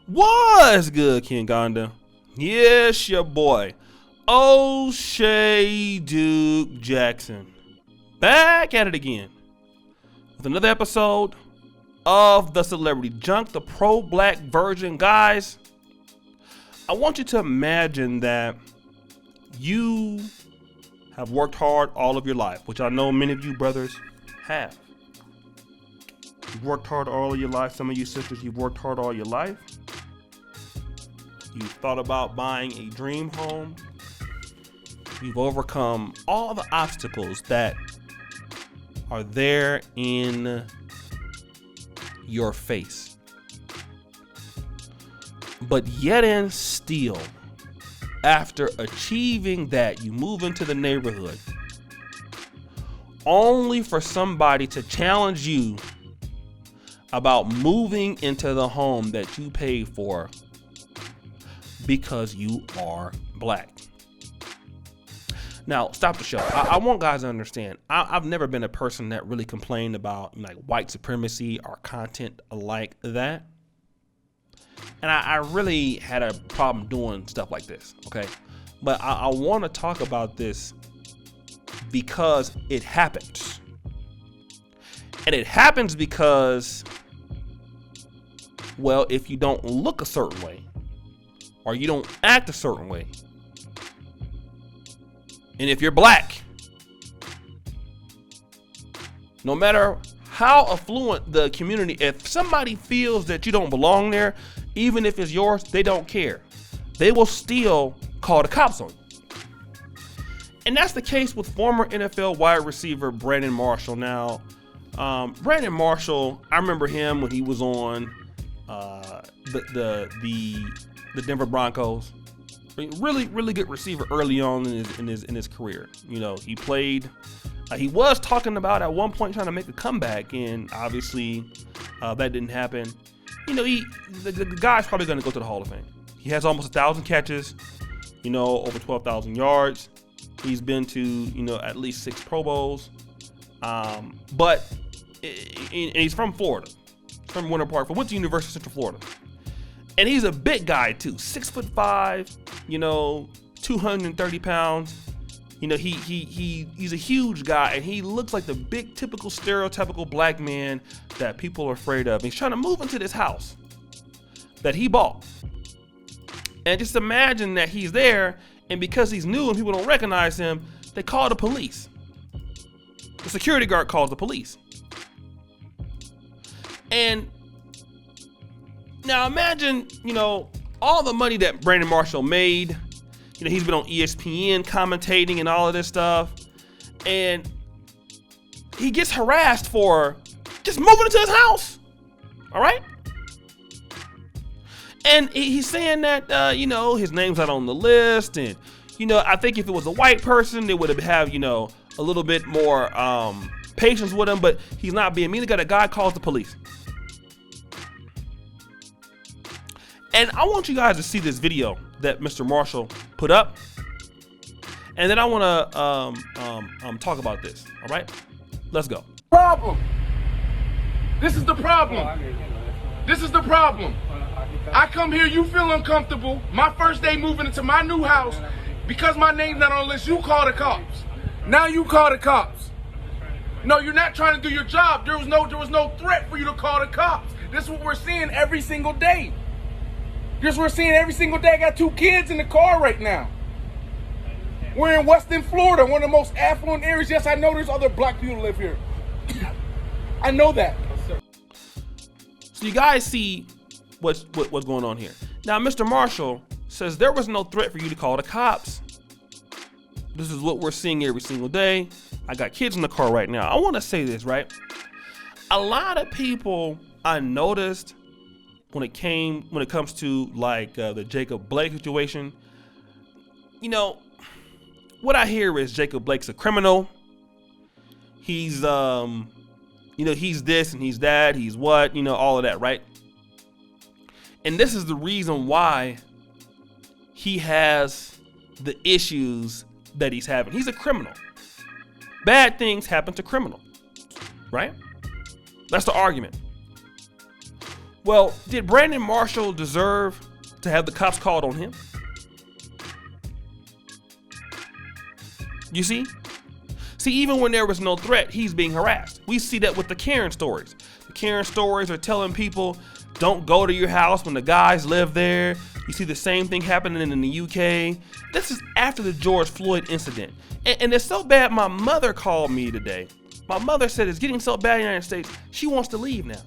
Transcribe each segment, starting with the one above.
What's good, King Gonda? Yes, your boy, O'Shea Duke Jackson. Back at it again with another episode of The Celebrity Junk, the pro-black version. Guys, I want you to imagine that you have worked hard all of your life, which I know many of you brothers have. You've worked hard all of your life. Some of you sisters, you've worked hard all your life. You've thought about buying a dream home. You've overcome all the obstacles that are there in your face. But yet and still, after achieving that, you move into the neighborhood only for somebody to challenge you about moving into the home that you paid for because you are black. Now, stop the show. I want guys to understand, I've never been a person that really complained about like white supremacy or content like that. And I really had a problem doing stuff like this, okay? But I want to talk about this because it happens. And it happens because, well, if you don't look a certain way, or you don't act a certain way, and if you're black, no matter how affluent the community, if somebody feels that you don't belong there, even if it's yours, they don't care. They will still call the cops on you. And that's the case with former NFL wide receiver Brandon Marshall. Now, Brandon Marshall, I remember him when he was on the Denver Broncos. Really good receiver early on in his career. You know, he played. He was talking about at one point trying to make a comeback, and obviously that didn't happen. You know, the guy's probably going to go to the Hall of Fame. He has almost 1,000 catches. You know, over 12,000 yards. He's been to at least 6 Pro Bowls. But he's from Florida, from Winter Park. Went to University of Central Florida. And he's a big guy too, 6'5", 230 pounds. He's a huge guy, and he looks like the big, typical, stereotypical black man that people are afraid of. And he's trying to move into this house that he bought. And just imagine that he's there, and because he's new and people don't recognize him, they call the police. The security guard calls the police. And now imagine, all the money that Brandon Marshall made. He's been on ESPN commentating and all of this stuff. And he gets harassed for just moving into his house. All right? And he's saying that, his name's not on the list. And, I think if it was a white person, they would have, a little bit more patience with him. But he's not being mean. A guy calls the police. And I want you guys to see this video that Mr. Marshall put up. And then I want to talk about this. All right? Let's go. Problem. This is the problem. This is the problem. I come here, you feel uncomfortable. My first day moving into my new house, because my name's not on the list, you call the cops. Now you call the cops. No, you're not trying to do your job. There was no threat for you to call the cops. This is what we're seeing every single day. This is what we're seeing every single day. I got 2 kids in the car right now. We're in Weston, Florida, one of the most affluent areas. Yes, I know there's other black people live here. I know that. So you guys see what's going on here. Now, Mr. Marshall says there was no threat for you to call the cops. This is what we're seeing every single day. I got kids in the car right now. I want to say this, right? A lot of people I noticed when it comes to like the Jacob Blake situation, what I hear is Jacob Blake's a criminal. He's he's this and he's that, he's what, all of that, right? And this is the reason why he has the issues that he's having. He's a criminal. Bad things happen to criminals, right? That's the argument. Well, did Brandon Marshall deserve to have the cops called on him? You see? See, even when there was no threat, he's being harassed. We see that with the Karen stories. The Karen stories are telling people, don't go to your house when the guys live there. You see the same thing happening in the UK. This is after the George Floyd incident. And it's so bad, my mother called me today. My mother said it's getting so bad in the United States, she wants to leave now.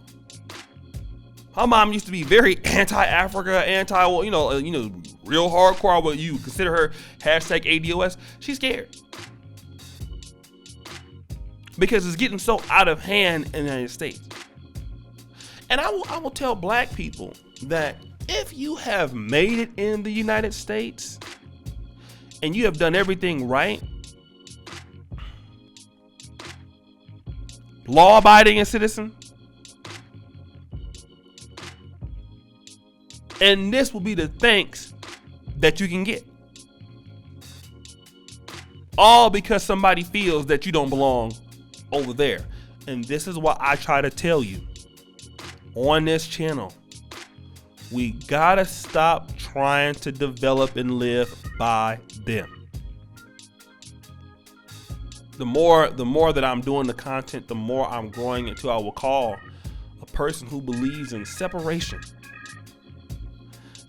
Her mom used to be very anti-Africa, real hardcore. What you consider her hashtag ADOS. She's scared because it's getting so out of hand in the United States. And I will tell black people that if you have made it in the United States and you have done everything right, law-abiding citizen, and this will be the thanks that you can get. All because somebody feels that you don't belong over there. And this is what I try to tell you on this channel. We gotta stop trying to develop and live by them. The more that I'm doing the content, the more I'm growing into, I will call a person who believes in separation.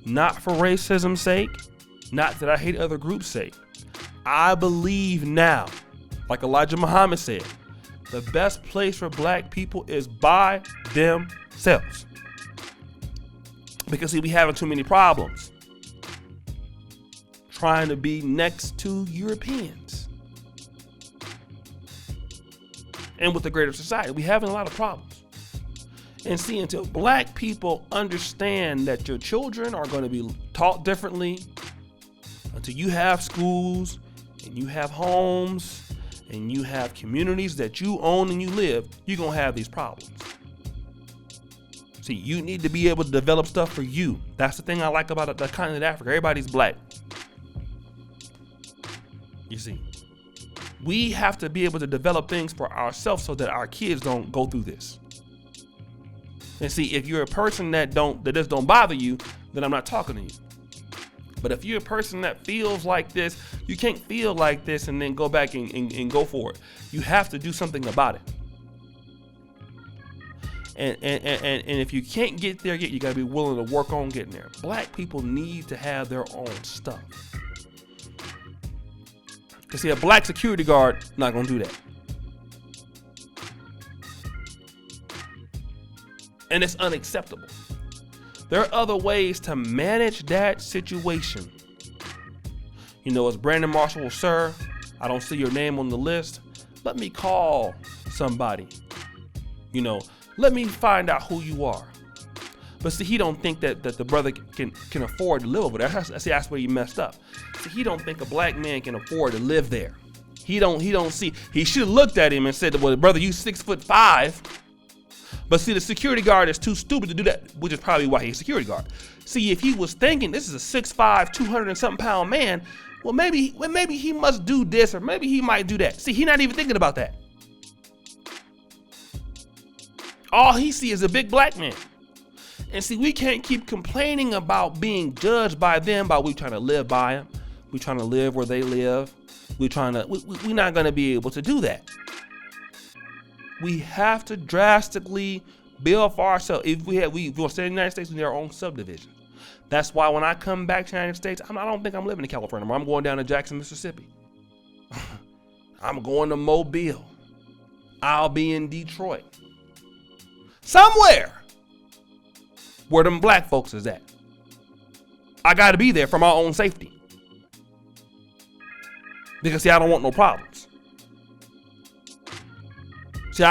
Not for racism's sake, not that I hate other groups' sake. I believe now, like Elijah Muhammad said, the best place for black people is by themselves. Because see, we having too many problems trying to be next to Europeans. And with the greater society, we having a lot of problems. And see, until black people understand that your children are going to be taught differently, until you have schools and you have homes and you have communities that you own and you live, you're going to have these problems. See, you need to be able to develop stuff for you. That's the thing I like about the continent of Africa. Everybody's black. You see, we have to be able to develop things for ourselves so that our kids don't go through this. And see, if you're a person that just don't bother you, then I'm not talking to you. But if you're a person that feels like this, you can't feel like this and then go back and go for it. You have to do something about it. And if you can't get there yet, you gotta be willing to work on getting there. Black people need to have their own stuff. Cause see, a black security guard not gonna do that. And it's unacceptable. There are other ways to manage that situation. You know, as Brandon Marshall, sir, I don't see your name on the list. Let me call somebody. You know, let me find out who you are. But see, he don't think that the brother can afford to live over there. That's where he messed up. See, he don't think a black man can afford to live there. He don't see. He should have looked at him and said, well, brother, you 6'5". But see, the security guard is too stupid to do that, which is probably why he's a security guard. See, if he was thinking this is a 6'5", 200 and something pound man, well, maybe he must do this, or maybe he might do that. See, he's not even thinking about that. All he sees is a big black man. And see, we can't keep complaining about being judged by them, by we trying to live by them. We trying to live where they live. We're not going to be able to do that. We have to drastically build for ourselves. If we want to stay in the United States, we need our own subdivision. That's why when I come back to the United States, I don't think I'm living in California anymore. I'm going down to Jackson, Mississippi. I'm going to Mobile. I'll be in Detroit. Somewhere where them black folks is at. I got to be there for my own safety. Because see, I don't want no problems. See,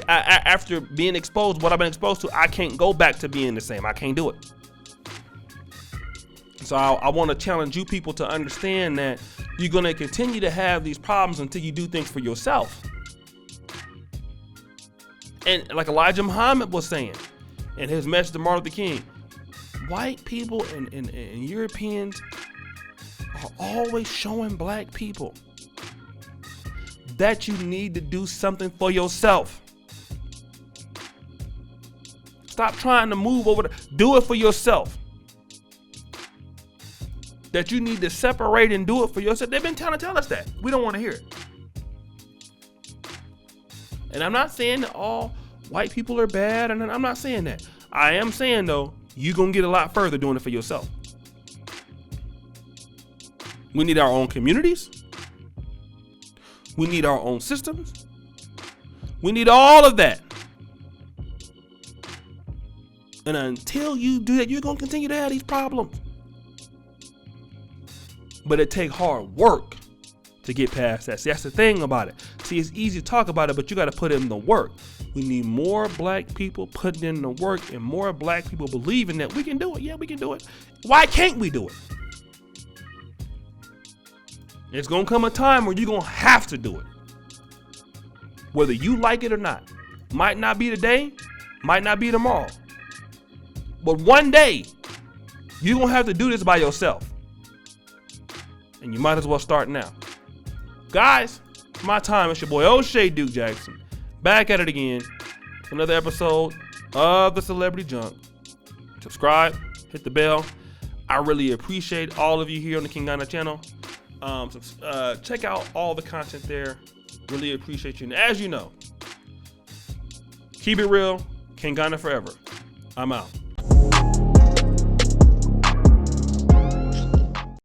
after being exposed, what I've been exposed to, I can't go back to being the same. I can't do it. So I want to challenge you people to understand that you're going to continue to have these problems until you do things for yourself. And like Elijah Muhammad was saying in his message to Martin Luther King, white people and Europeans are always showing black people that you need to do something for yourself. Stop trying to move over. Do it for yourself. That you need to separate and do it for yourself. They've been trying to tell us that. We don't want to hear it. And I'm not saying that all white people are bad, and I'm not saying that. I am saying, though, you're going to get a lot further doing it for yourself. We need our own communities. We need our own systems. We need all of that. And until you do that, you're going to continue to have these problems. But it takes hard work to get past that. See, that's the thing about it. See, it's easy to talk about it, but you got to put in the work. We need more black people putting in the work and more black people believing that we can do it. Yeah, we can do it. Why can't we do it? It's going to come a time where you're going to have to do it. Whether you like it or not. Might not be today, might not be tomorrow. But one day, you're going to have to do this by yourself. And you might as well start now. Guys, it's my time. It's your boy O'Shea Duke Jackson. Back at it again. Another episode of The Celebrity Junk. Subscribe, hit the bell. I really appreciate all of you here on the King Ghana channel. Check out all the content there. Really appreciate you. And as you know, keep it real. King Ghana forever. I'm out.